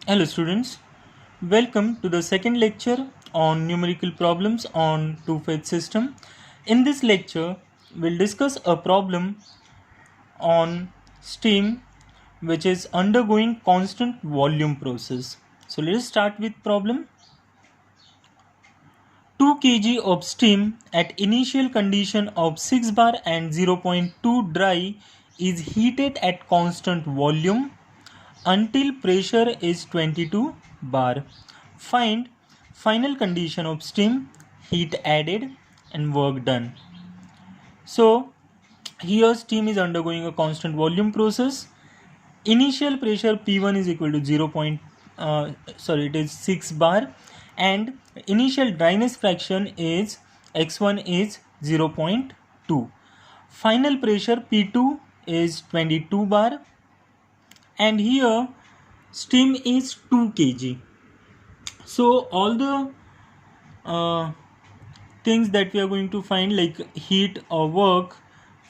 Hello students, welcome to the second lecture on numerical problems on two-phase system. In this lecture, we'll discuss a problem on steam which is undergoing constant volume process. So let us start with problem. 2 kg of steam at initial condition of 6 bar and 0.2 dry is heated at constant volume until pressure is 22 bar. Find final condition of steam, heat added and work done. So here steam is undergoing a constant volume process. Initial pressure P1 is equal to it is 6 bar, and initial dryness fraction is X1 is 0.2. Final pressure P2 is 22 bar, and here steam is 2 kg. So all the uh, things that we are going to find, like heat or work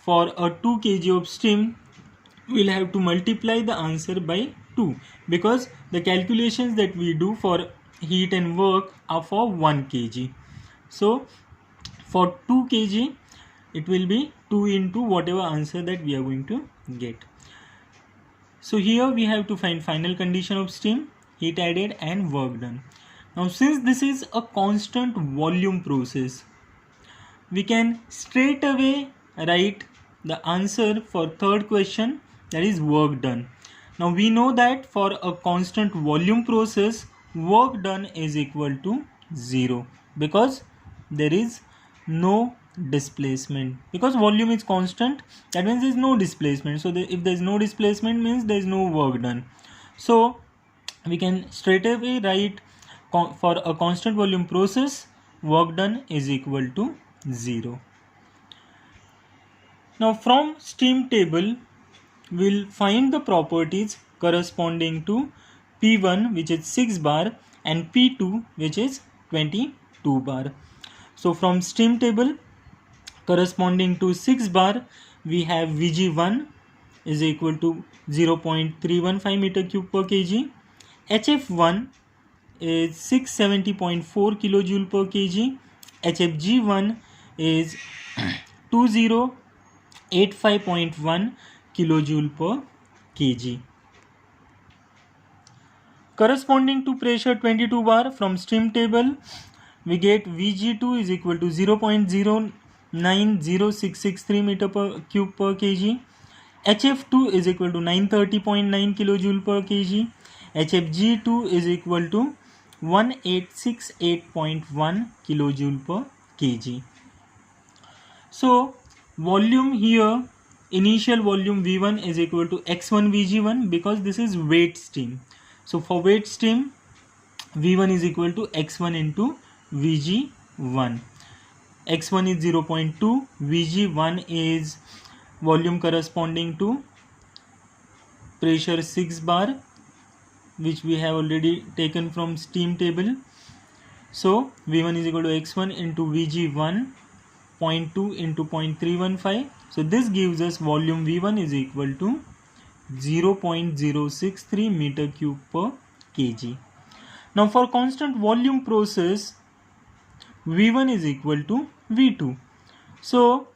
for a 2 kg of steam, we'll have to multiply the answer by 2, because the calculations that we do for heat and work are for 1 kg. So for 2 kg it will be 2 into whatever answer that we are going to get. So here we have to find final condition of steam, heat added and work done. Now since this is a constant volume process, we can straight away write the answer for third question, that is work done. Now we know that for a constant volume process, work done is equal to 0, because there is no displacement. Because volume is constant, that means there is no displacement. So if there is no displacement, means there is no work done. So we can straight away write for a constant volume process, work done is equal to 0. Now from steam table, we'll find the properties corresponding to P1, which is 6 bar, and P2, which is 22 bar. So from steam table, corresponding to 6 bar, we have Vg1 is equal to 0.315 meter cube per kg. HF1 is 670.4 kilojoule per kg. HFG1 is 2085.1 kilojoule per kg. Corresponding to pressure 22 bar, from steam table we get Vg2 is equal to 0.090663 meter per cube per kg. HF2 is equal to 930.9 kilojoule per kg. HFG2 is equal to 1868.1 kilojoule per kg. So volume here, initial volume V1 is equal to X1 Vg1, because this is wet steam. So for wet steam, V1 is equal to X1 into Vg1. X1 is 0.2, Vg1 is volume corresponding to pressure 6 bar, which we have already taken from steam table. So V1 is equal to X1 into Vg1, 0.2 into 0.315. So this gives us volume V1 is equal to 0.063 meter cube per kg. Now for constant volume process, V1 is equal to V2. So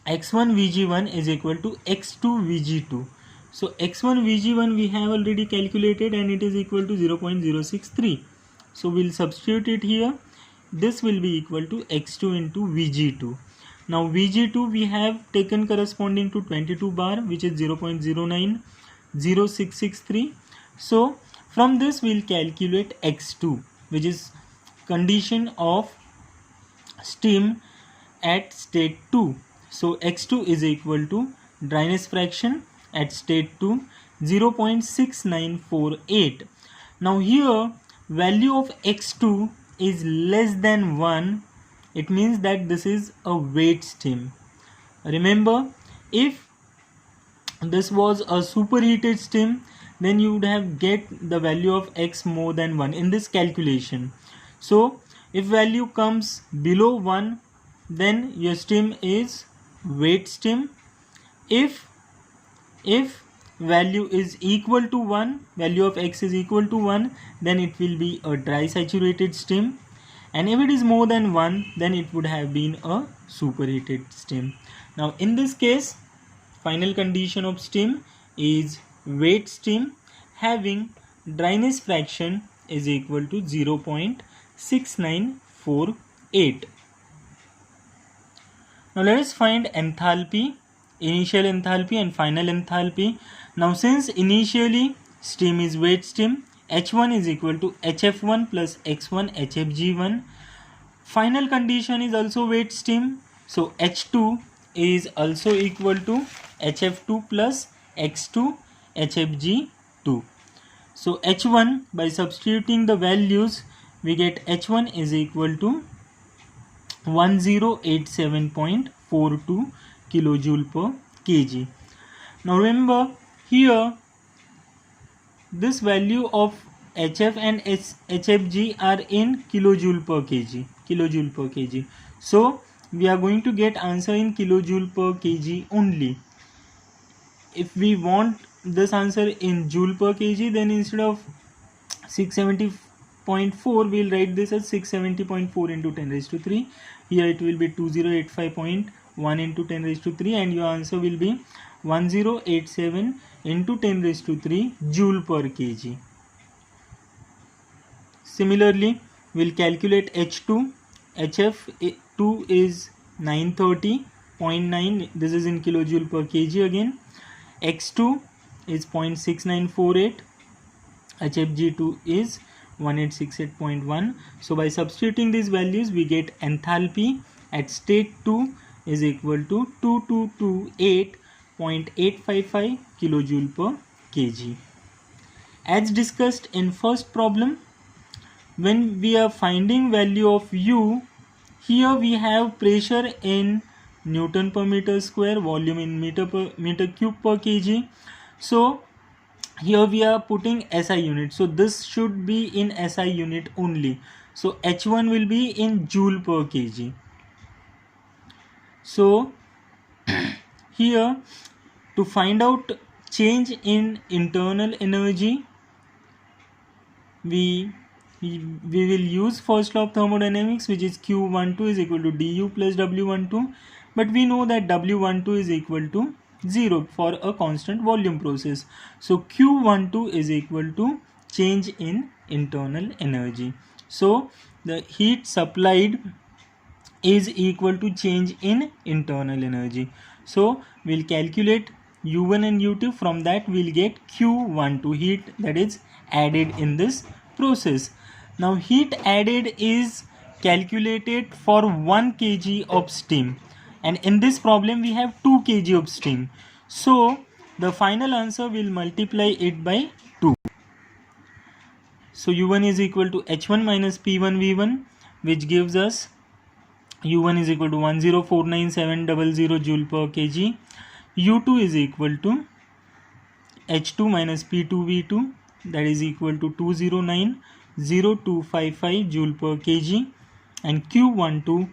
X1 Vg1 is equal to X2 Vg2. So X1 Vg1 we have already calculated, and it is equal to 0.063. So we'll substitute it here. This will be equal to X2 into Vg2. Now Vg2 we have taken corresponding to 22 bar, which is 0.090663. So from this we'll calculate X2, which is condition of steam at state 2. So X2 is equal to dryness fraction at state 2, 0.6948. Now here value of X2 is less than 1. It means that this is a wet steam. Remember, if this was a superheated steam, then you would have get the value of X more than 1 in this calculation. So if value comes below 1, then your steam is wet steam. If value is equal to 1, value of x is equal to 1, then it will be a dry saturated steam, and if it is more than 1, then it would have been a superheated steam. Now in this case, final condition of steam is wet steam having dryness fraction is equal to 0.6948. Now let us find enthalpy, initial enthalpy and final enthalpy. Now since initially steam is wet steam, H1 is equal to HF1 plus X1 HFG1. Final condition is also wet steam, so H2 is also equal to HF2 plus X2 HFG2. So H1, by substituting the values, we get H1 is equal to 1087.42 kilojoule per kg. Now remember here this value of HF and HFG are in kilojoule per kg. So we are going to get answer in kilojoule per kg only. If we want this answer in joule per kg, then instead of 670.4 we'll write this as 670.4 into 10 raised to 3. Here it will be 2085.1 into 10 raised to 3, and your answer will be 1087 into 10 raised to 3 joule per kg. Similarly, we'll calculate H2. HF2 is 930.9, this is in kilojoule per kg again. X2 is 0.6948, HFG2 is 1868.1. So by substituting these values, we get enthalpy at state 2 is equal to 2228.855 kilojoule per kg. As discussed in first problem, when we are finding value of U, here we have pressure in Newton per meter square, volume in meter cube per kg. So here we are putting SI unit, so this should be in SI unit only. So H1 will be in joule per kg. So here to find out change in internal energy, we will use first law of thermodynamics, which is Q12 is equal to du plus W12, but we know that W12 is equal to 0 for a constant volume process. So Q12 is equal to change in internal energy. So the heat supplied is equal to change in internal energy. So we'll calculate U1 and U2. From that we'll get Q12, heat that is added in this process. Now heat added is calculated for 1 kg of steam, and in this problem we have 2 kg of steam. So the final answer will multiply it by 2. So U1 is equal to H1 minus P1 V1, which gives us U1 is equal to 1049700 joule per kg. U2 is equal to H2 minus P2 V2, that is equal to 2090255 joule per kg, and Q12,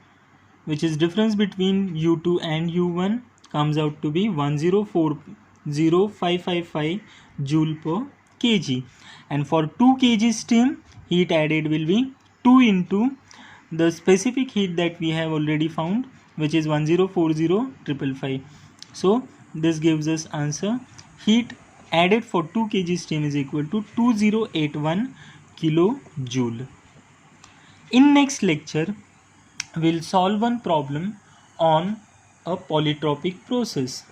which is difference between U2 and U1, comes out to be 1040,555 joule per kg. And for 2 kg steam, heat added will be 2 into the specific heat that we have already found, which is 1040,555. So this gives us answer, heat added for 2 kg steam is equal to 2081 kilojoule. In next lecture, we'll solve one problem on a polytropic process.